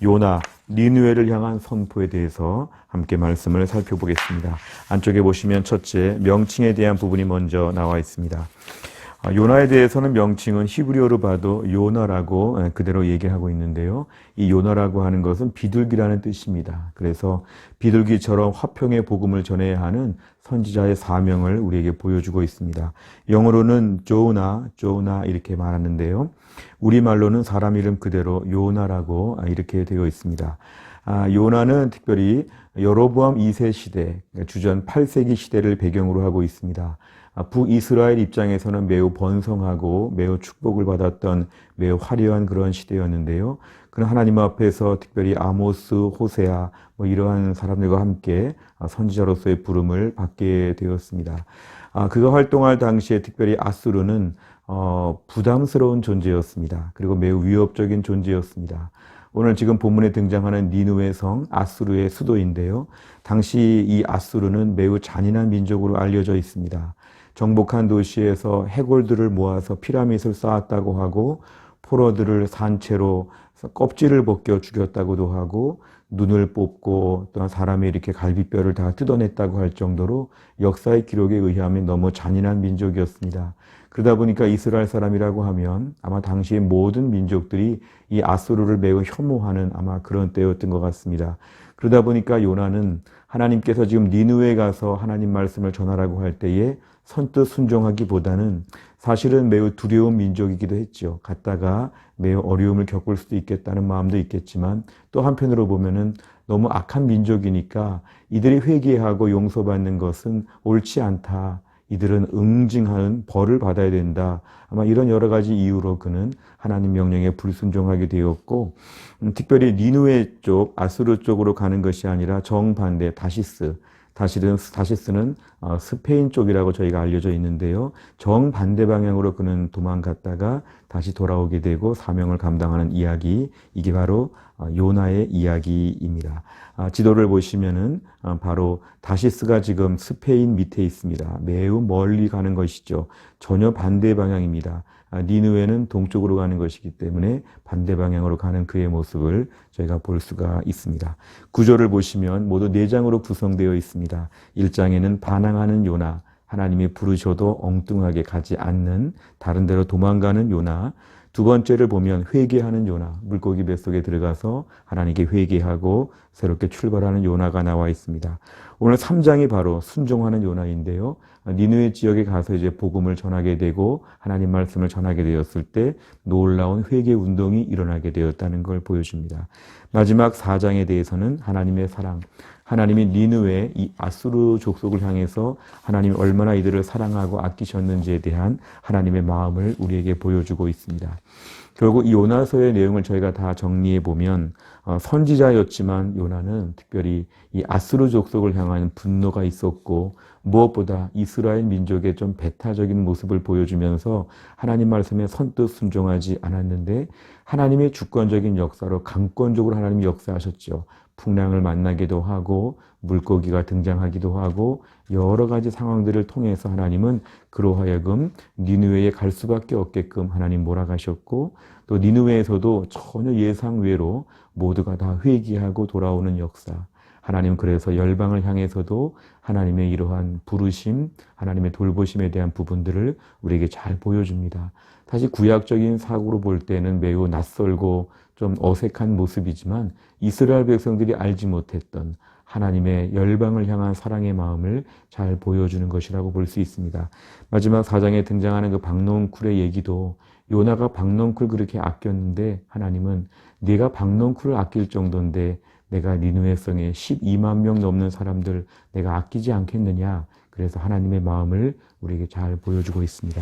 요나, 니느웨를 향한 선포에 대해서 함께 말씀을 살펴보겠습니다. 안쪽에 보시면 첫째, 명칭에 대한 부분이 먼저 나와 있습니다. 요나에 대해서는 명칭은 히브리어로 봐도 요나라고 그대로 얘기하고 있는데요. 이 요나라고 하는 것은 비둘기라는 뜻입니다. 그래서 비둘기처럼 화평의 복음을 전해야 하는 선지자의 사명을 우리에게 보여주고 있습니다. 영어로는 조나 이렇게 말하는데요. 우리말로는 사람 이름 그대로 요나라고 이렇게 되어 있습니다. 요나는 특별히 여로보암 2세 시대, 주전 8세기 시대를 배경으로 하고 있습니다. 북이스라엘 입장에서는 매우 번성하고 매우 축복을 받았던 매우 화려한 그런 시대였는데요. 그는 하나님 앞에서 특별히 아모스, 호세아 이러한 사람들과 함께 선지자로서의 부름을 받게 되었습니다. 그가 활동할 당시에 특별히 아수르는 부담스러운 존재였습니다. 그리고 매우 위협적인 존재였습니다. 오늘 지금 본문에 등장하는 니느웨 성 아수르의 수도인데요. 당시 이 아수르는 매우 잔인한 민족으로 알려져 있습니다. 정복한 도시에서 해골들을 모아서 피라밋을 쌓았다고 하고 포로들을 산채로 껍질을 벗겨 죽였다고도 하고 눈을 뽑고 또한 사람의 이렇게 갈비뼈를 다 뜯어냈다고 할 정도로 역사의 기록에 의하면 너무 잔인한 민족이었습니다. 그러다 보니까 이스라엘 사람이라고 하면 아마 당시의 모든 민족들이 이 아수르를 매우 혐오하는 아마 그런 때였던 것 같습니다. 그러다 보니까 요나는 하나님께서 지금 니느웨에 가서 하나님 말씀을 전하라고 할 때에 선뜻 순종하기보다는 사실은 매우 두려운 민족이기도 했죠. 갔다가 매우 어려움을 겪을 수도 있겠다는 마음도 있겠지만 또 한편으로 보면은 너무 악한 민족이니까 이들이 회개하고 용서받는 것은 옳지 않다. 이들은 응징하는 벌을 받아야 된다. 아마 이런 여러 가지 이유로 그는 하나님 명령에 불순종하게 되었고 특별히 니느웨 쪽, 아수르 쪽으로 가는 것이 아니라 정반대 다시스는 스페인 쪽이라고 저희가 알려져 있는데요. 정반대 방향으로 그는 도망갔다가 다시 돌아오게 되고 사명을 감당하는 이야기, 이게 바로 요나의 이야기입니다. 지도를 보시면은 바로 다시스가 지금 스페인 밑에 있습니다. 매우 멀리 가는 것이죠. 전혀 반대 방향입니다. 니느웨는 동쪽으로 가는 것이기 때문에 반대 방향으로 가는 그의 모습을 저희가 볼 수가 있습니다. 구조를 보시면 모두 4장으로 구성되어 있습니다. 1장에는 반항하는 요나, 하나님이 부르셔도 엉뚱하게 가지 않는 다른 데로 도망가는 요나, 두 번째를 보면 회개하는 요나, 물고기 뱃속에 들어가서 하나님께 회개하고 새롭게 출발하는 요나가 나와 있습니다. 오늘 3장이 바로 순종하는 요나인데요. 니느웨 지역에 가서 이제 복음을 전하게 되고 하나님 말씀을 전하게 되었을 때 놀라운 회개 운동이 일어나게 되었다는 걸 보여줍니다. 마지막 4장에 대해서는 하나님의 사랑, 하나님이 니느웨 이 아수르 족속을 향해서 하나님이 얼마나 이들을 사랑하고 아끼셨는지에 대한 하나님의 마음을 우리에게 보여주고 있습니다. 결국 이 요나서의 내용을 저희가 다 정리해 보면 선지자였지만 요나는 특별히 이 아수르 족속을 향한 분노가 있었고 무엇보다 이스라엘 민족의 좀 배타적인 모습을 보여주면서 하나님 말씀에 선뜻 순종하지 않았는데 하나님의 주권적인 역사로 강권적으로 하나님이 역사하셨죠. 풍랑을 만나기도 하고 물고기가 등장하기도 하고 여러 가지 상황들을 통해서 하나님은 그로 하여금 니느웨에 갈 수밖에 없게끔 하나님 몰아가셨고 또 니느웨에서도 전혀 예상 외로 모두가 다 회개하고 돌아오는 역사. 하나님 그래서 열방을 향해서도 하나님의 이러한 부르심, 하나님의 돌보심에 대한 부분들을 우리에게 잘 보여줍니다. 사실 구약적인 사고로 볼 때는 매우 낯설고 좀 어색한 모습이지만 이스라엘 백성들이 알지 못했던 하나님의 열방을 향한 사랑의 마음을 잘 보여주는 것이라고 볼 수 있습니다. 마지막 4장에 등장하는 그 박농쿨의 얘기도 요나가 박농쿨 그렇게 아꼈는데 하나님은 네가 박농쿨을 아낄 정도인데 내가 니느웨 성에 12만 명 넘는 사람들 내가 아끼지 않겠느냐. 그래서 하나님의 마음을 우리에게 잘 보여주고 있습니다.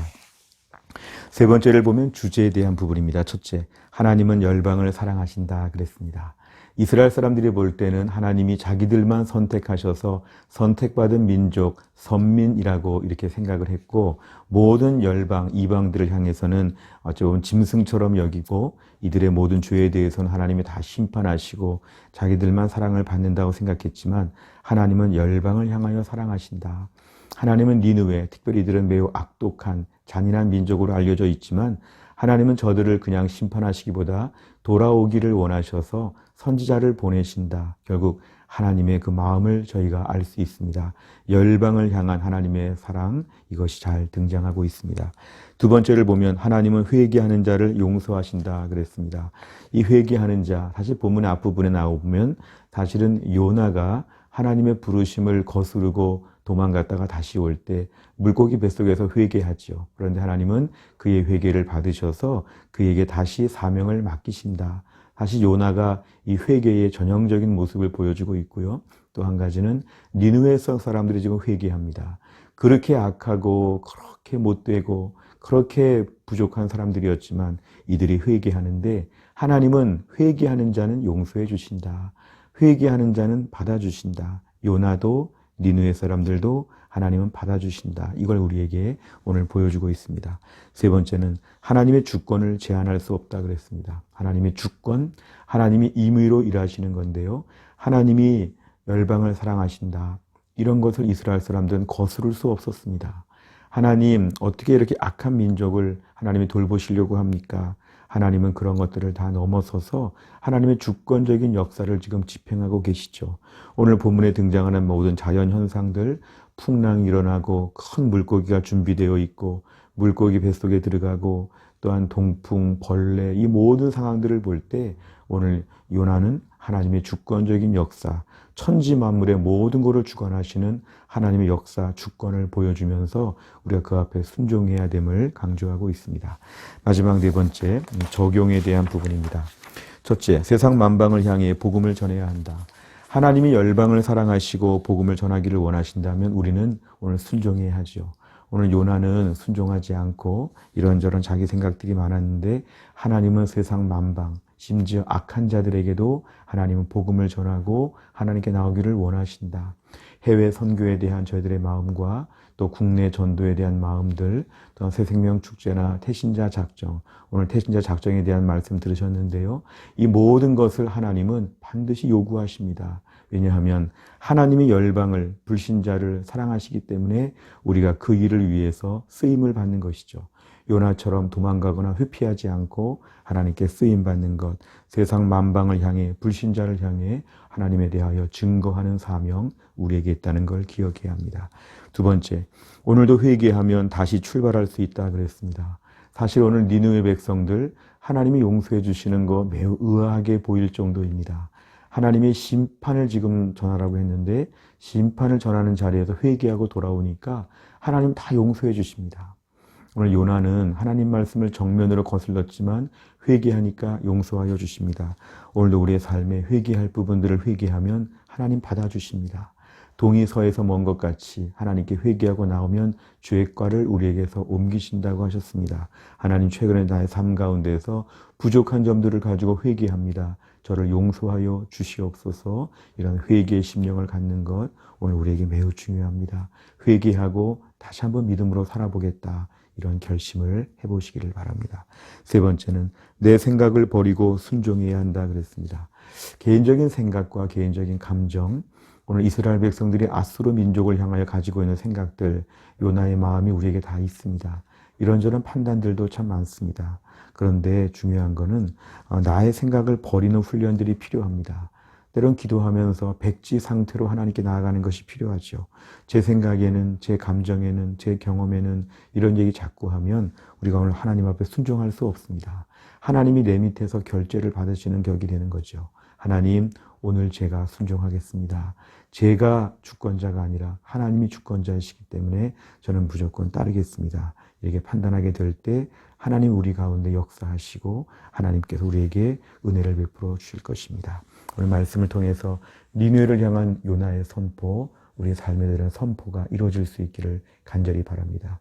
세 번째를 보면 주제에 대한 부분입니다. 첫째, 하나님은 열방을 사랑하신다 그랬습니다. 이스라엘 사람들이 볼 때는 하나님이 자기들만 선택하셔서 선택받은 민족, 선민이라고 이렇게 생각을 했고 모든 열방, 이방들을 향해서는 어찌 보면 짐승처럼 여기고 이들의 모든 죄에 대해서는 하나님이 다 심판하시고 자기들만 사랑을 받는다고 생각했지만 하나님은 열방을 향하여 사랑하신다. 하나님은 니느웨, 특별히 이들은 매우 악독한 잔인한 민족으로 알려져 있지만 하나님은 저들을 그냥 심판하시기보다 돌아오기를 원하셔서 선지자를 보내신다. 결국 하나님의 그 마음을 저희가 알 수 있습니다. 열방을 향한 하나님의 사랑, 이것이 잘 등장하고 있습니다. 두 번째를 보면 하나님은 회개하는 자를 용서하신다 그랬습니다. 이 회개하는 자, 사실 본문의 앞부분에 나오면 사실은 요나가 하나님의 부르심을 거스르고 도망갔다가 다시 올 때 물고기 뱃속에서 회개하지요. 그런데 하나님은 그의 회개를 받으셔서 그에게 다시 사명을 맡기신다. 다시 요나가 이 회개의 전형적인 모습을 보여주고 있고요. 또 한 가지는 니느웨 성 사람들이 지금 회개합니다. 그렇게 악하고 그렇게 못되고 그렇게 부족한 사람들이었지만 이들이 회개하는데 하나님은 회개하는 자는 용서해 주신다. 회개하는 자는 받아주신다. 요나도 니느웨 사람들도 하나님은 받아주신다. 이걸 우리에게 오늘 보여주고 있습니다. 세 번째는 하나님의 주권을 제한할 수 없다 그랬습니다. 하나님의 주권, 하나님이 임의로 일하시는 건데요. 하나님이 열방을 사랑하신다. 이런 것을 이스라엘 사람들은 거스를 수 없었습니다. 하나님, 어떻게 이렇게 악한 민족을 하나님이 돌보시려고 합니까? 하나님은 그런 것들을 다 넘어서서 하나님의 주권적인 역사를 지금 집행하고 계시죠. 오늘 본문에 등장하는 모든 자연 현상들, 풍랑이 일어나고 큰 물고기가 준비되어 있고 물고기 뱃속에 들어가고 또한 동풍, 벌레, 이 모든 상황들을 볼 때 오늘 요나는 하나님의 주권적인 역사, 천지 만물의 모든 것을 주관하시는 하나님의 역사, 주권을 보여주면서 우리가 그 앞에 순종해야 됨을 강조하고 있습니다. 마지막 네 번째, 적용에 대한 부분입니다. 첫째, 세상 만방을 향해 복음을 전해야 한다. 하나님이 열방을 사랑하시고 복음을 전하기를 원하신다면 우리는 오늘 순종해야 하죠. 오늘 요나는 순종하지 않고 이런저런 자기 생각들이 많았는데 하나님은 세상 만방, 심지어 악한 자들에게도 하나님은 복음을 전하고 하나님께 나오기를 원하신다. 해외 선교에 대한 저희들의 마음과 또 국내 전도에 대한 마음들, 또 새생명 축제나 태신자 작정, 오늘 태신자 작정에 대한 말씀 들으셨는데요. 이 모든 것을 하나님은 반드시 요구하십니다. 왜냐하면 하나님이 열방을, 불신자를 사랑하시기 때문에 우리가 그 일을 위해서 쓰임을 받는 것이죠. 요나처럼 도망가거나 회피하지 않고 하나님께 쓰임받는 것, 세상 만방을 향해, 불신자를 향해 하나님에 대하여 증거하는 사명, 우리에게 있다는 걸 기억해야 합니다. 두 번째, 오늘도 회개하면 다시 출발할 수 있다 그랬습니다. 사실 오늘 니느웨 백성들 하나님이 용서해 주시는 거 매우 의아하게 보일 정도입니다. 하나님의 심판을 지금 전하라고 했는데 심판을 전하는 자리에서 회개하고 돌아오니까 하나님 다 용서해 주십니다. 오늘 요나는 하나님 말씀을 정면으로 거슬렀지만 회개하니까 용서하여 주십니다. 오늘도 우리의 삶에 회개할 부분들을 회개하면 하나님 받아주십니다. 동이 서에서 먼 것 같이 하나님께 회개하고 나오면 죄과를 우리에게서 옮기신다고 하셨습니다. 하나님 최근에 나의 삶 가운데서 부족한 점들을 가지고 회개합니다. 저를 용서하여 주시옵소서. 이런 회개의 심령을 갖는 것 오늘 우리에게 매우 중요합니다. 회개하고 다시 한번 믿음으로 살아보겠다. 이런 결심을 해보시기를 바랍니다. 세 번째는 내 생각을 버리고 순종해야 한다 그랬습니다. 개인적인 생각과 개인적인 감정, 오늘 이스라엘 백성들이 아수르 민족을 향하여 가지고 있는 생각들, 요나의 마음이 우리에게 다 있습니다. 이런저런 판단들도 참 많습니다. 그런데 중요한 거는 나의 생각을 버리는 훈련들이 필요합니다. 때론 기도하면서 백지 상태로 하나님께 나아가는 것이 필요하죠. 제 생각에는, 제 감정에는, 제 경험에는 이런 얘기 자꾸 하면 우리가 오늘 하나님 앞에 순종할 수 없습니다. 하나님이 내 밑에서 결제를 받으시는 격이 되는 거죠. 하나님, 오늘 제가 순종하겠습니다. 제가 주권자가 아니라 하나님이 주권자이시기 때문에 저는 무조건 따르겠습니다. 이렇게 판단하게 될 때 하나님 우리 가운데 역사하시고 하나님께서 우리에게 은혜를 베풀어 주실 것입니다. 오늘 말씀을 통해서 니느웨를 향한 요나의 선포, 우리의 삶에 대한 선포가 이루어질 수 있기를 간절히 바랍니다.